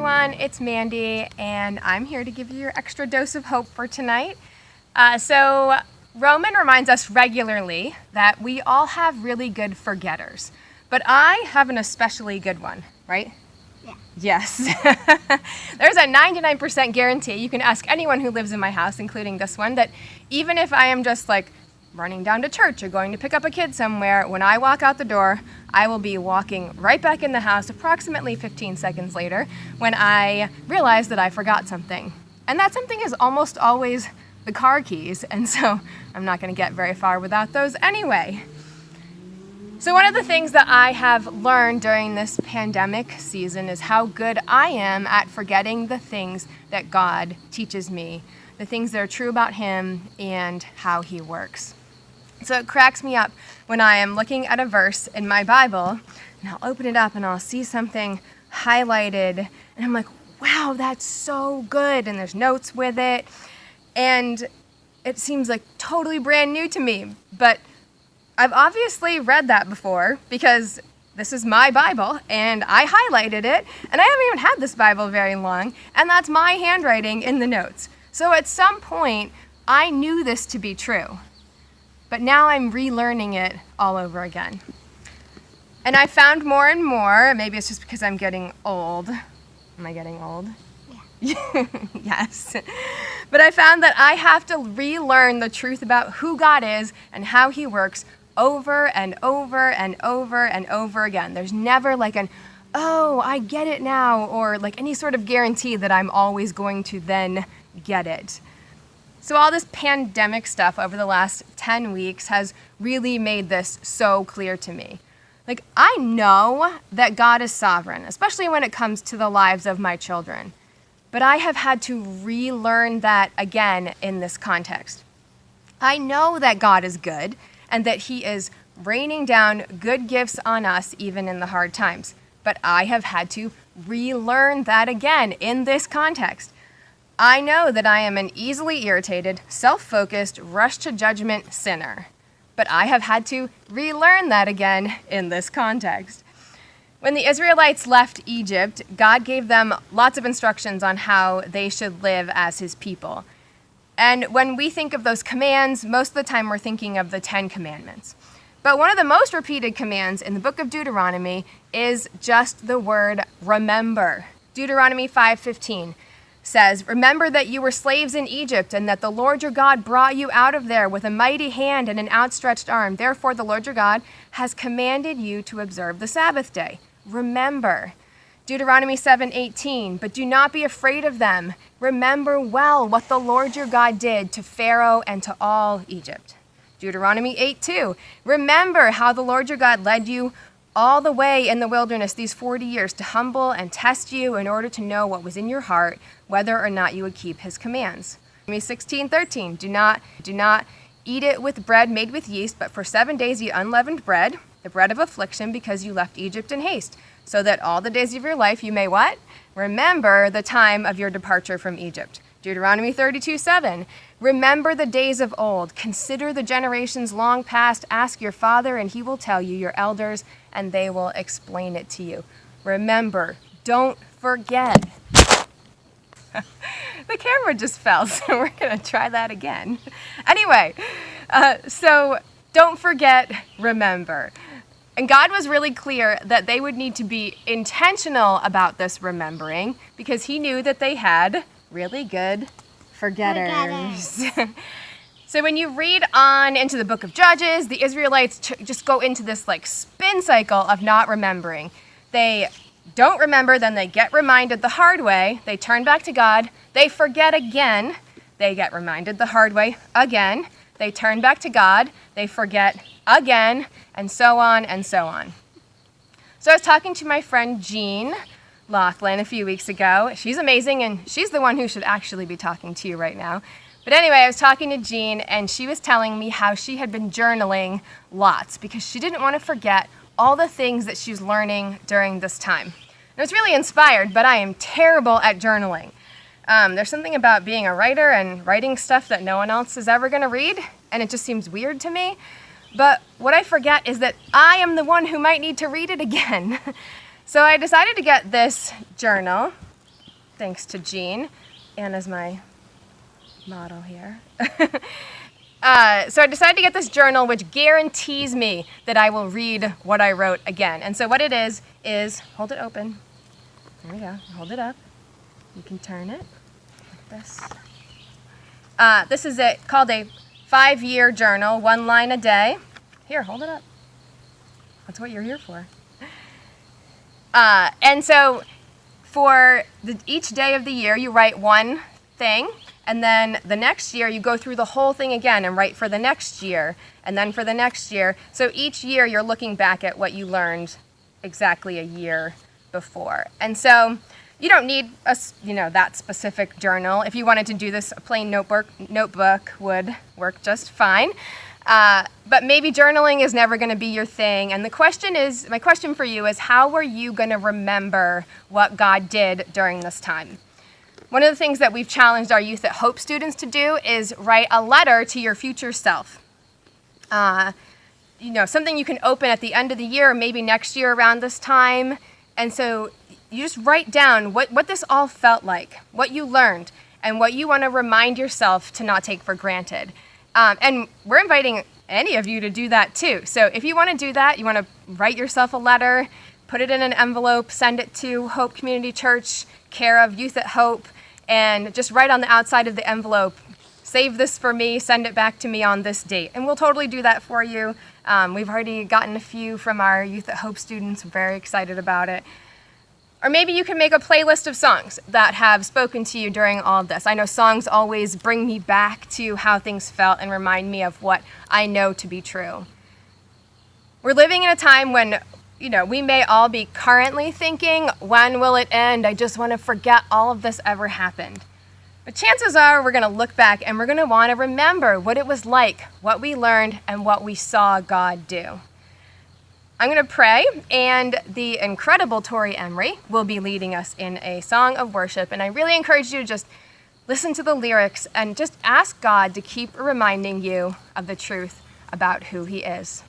everyone, it's Mandy, and I'm here to give you your extra dose of hope for tonight. So Roman reminds us regularly that we all have really good forgetters, but I have an especially good one, right? Yeah. Yes. There's a 99% guarantee, you can ask anyone who lives in my house, including this one, that even if I am just like running down to church or going to pick up a kid somewhere, when I walk out the door, I will be walking right back in the house approximately 15 seconds later when I realize that I forgot something. And that something is almost always the car keys, and so I'm not going to get very far without those anyway. So one of the things that I have learned during this pandemic season is how good I am at forgetting the things that God teaches me, the things that are true about Him and how He works. So it cracks me up when I am looking at a verse in my Bible, and I'll open it up and I'll see something highlighted, and I'm like, wow, that's so good, and there's notes with it, and it seems like totally brand new to me, but I've obviously read that before because this is my Bible, and I highlighted it, and I haven't even had this Bible very long, and that's my handwriting in the notes. So at some point, I knew this to be true. But now I'm relearning it all over again. And I found more and more, maybe it's just because I'm getting old. Am I getting old? Yeah. Yes. But I found that I have to relearn the truth about who God is and how He works over and over and over and over again. There's never like an, oh, I get it now, or like any sort of guarantee that I'm always going to then get it. So all this pandemic stuff over the last 10 weeks has really made this so clear to me. Like, I know that God is sovereign, especially when it comes to the lives of my children. But I have had to relearn that again in this context. I know that God is good and that He is raining down good gifts on us even in the hard times. But I have had to relearn that again in this context. I know that I am an easily irritated, self-focused, rush-to-judgment sinner, but I have had to relearn that again in this context. When the Israelites left Egypt, God gave them lots of instructions on how they should live as His people. And when we think of those commands, most of the time we're thinking of the 10 Commandments. But one of the most repeated commands in the book of Deuteronomy is just the word remember. Deuteronomy 5:15. Says, remember that you were slaves in Egypt and that the Lord your God brought you out of there with a mighty hand and an outstretched arm. Therefore, the Lord your God has commanded you to observe the Sabbath day. Remember. Deuteronomy 7:18, but do not be afraid of them. Remember well what the Lord your God did to Pharaoh and to all Egypt. Deuteronomy 8:2, remember how the Lord your God led you all the way in the wilderness these 40 years to humble and test you in order to know what was in your heart, whether or not you would keep His commands. Deuteronomy 16:13, do not eat it with bread made with yeast, but for 7 days eat unleavened bread, the bread of affliction, because you left Egypt in haste, so that all the days of your life you may what? Remember the time of your departure from Egypt. Deuteronomy 32:7, remember the days of old, consider the generations long past, ask your father and he will tell you, your elders, and they will explain it to you. Remember, don't forget. The camera just fell, so we're going to try that again. Anyway, so don't forget, remember. And God was really clear that they would need to be intentional about this remembering because He knew that they had really good forgetters. So when you read on into the book of Judges, the Israelites just go into this like spin cycle of not remembering. They don't remember, then they get reminded the hard way. They turn back to God. They forget again. They get reminded the hard way again. They turn back to God. They forget again, and so on and so on. So I was talking to my friend Jean Laughlin a few weeks ago. She's amazing, and she's the one who should actually be talking to you right now. But anyway, I was talking to Jean, and she was telling me how she had been journaling lots because she didn't want to forget all the things that she's learning during this time. And I was really inspired, but I am terrible at journaling. There's something about being a writer and writing stuff that no one else is ever going to read, and it just seems weird to me. But what I forget is that I am the one who might need to read it again. So I decided to get this journal, thanks to Jean. Anna's my model here. So I decided to get this journal, which guarantees me that I will read what I wrote again. And so what it is, hold it open. There we go. Hold it up. You can turn it like this. This is called a 5-year journal, 1 line a day. Here, hold it up. That's what you're here for. And so for each day of the year, you write one thing. And then the next year, you go through the whole thing again and write for the next year, and then for the next year. So each year, you're looking back at what you learned exactly a year before. And so you don't need that specific journal. If you wanted to do this, a plain notebook would work just fine. But maybe journaling is never going to be your thing. And my question for you is, how are you going to remember what God did during this time? One of the things that we've challenged our Youth at Hope students to do is write a letter to your future self. Something you can open at the end of the year, or maybe next year around this time. And so you just write down what this all felt like, what you learned, and what you want to remind yourself to not take for granted. And we're inviting any of you to do that too. So if you want to do that, you want to write yourself a letter, put it in an envelope, send it to Hope Community Church, care of Youth at Hope, and just write on the outside of the envelope, save this for me, send it back to me on this date. And we'll totally do that for you. We've already gotten a few from our Youth at Hope students. I'm very excited about it. Or maybe you can make a playlist of songs that have spoken to you during all of this. I know songs always bring me back to how things felt and remind me of what I know to be true. We're living in a time when we may all be currently thinking, when will it end? I just want to forget all of this ever happened. But chances are we're going to look back and we're going to want to remember what it was like, what we learned, and what we saw God do. I'm going to pray, and the incredible Tori Emery will be leading us in a song of worship. And I really encourage you to just listen to the lyrics and just ask God to keep reminding you of the truth about who He is.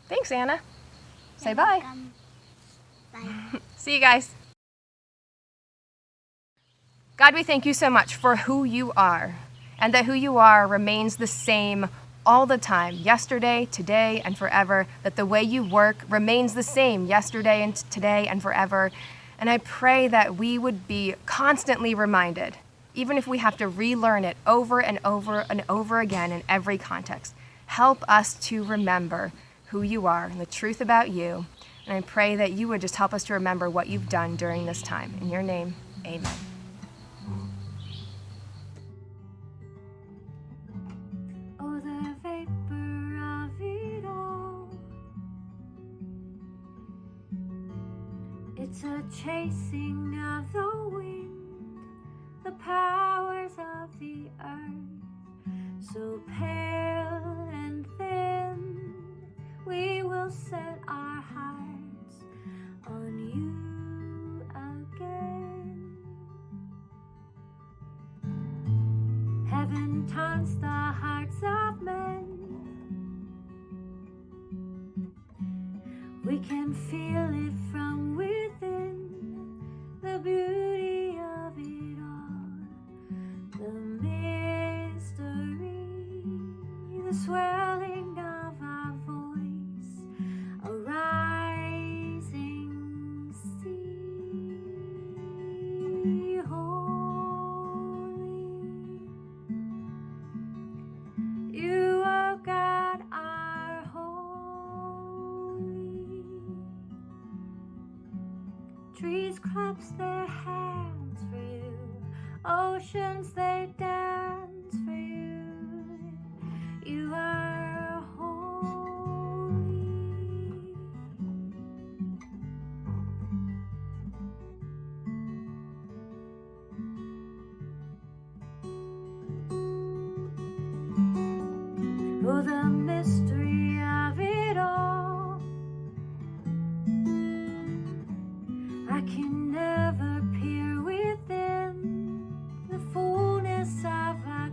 Thanks, Anna. Say bye. Bye. See you guys. God, we thank you so much for who you are, and that who you are remains the same all the time, yesterday, today, and forever, that the way you work remains the same yesterday and today and forever. And I pray that we would be constantly reminded, even if we have to relearn it over and over and over again in every context. Help us to remember who you are and the truth about you. And I pray that you would just help us to remember what you've done during this time. In your name, amen. Oh, the vapor of it all. It's a chasing of the wind, the powers of the earth, so pale and thin, we will set our hearts on you again. Heaven taunts the hearts of men. We can feel it from within, the beauty of it all, the mystery, the swelling of our voice, a rising sea. Holy, you, O God, are holy. Trees clasp their hands for you, oceans they dance for you. You are holy. Oh, the mystery of it all. I can never peer within the fullness of our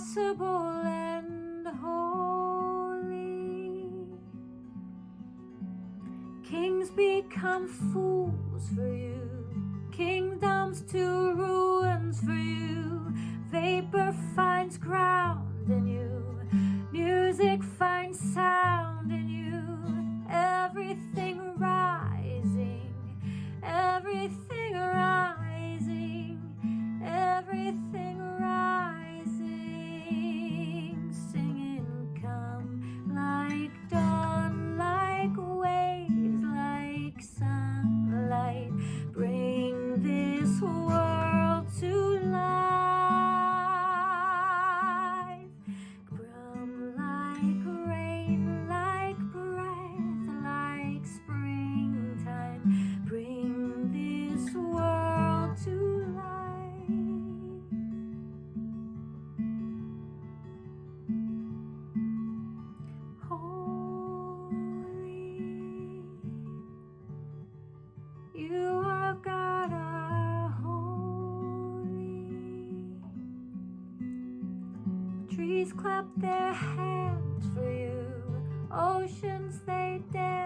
impossible and holy. Kings become fools for you, kingdoms to ruins for you. Vapor finds ground in you, music finds sound in you. Everything rising, everything rising, everything rising. Singing, come like dawn, like waves, like sunlight. Bring this world to life. Come like rain, like breath, like springtime. Bring this world to life. Holy, you are God, are holy. Trees clap their hands for you, oceans they dance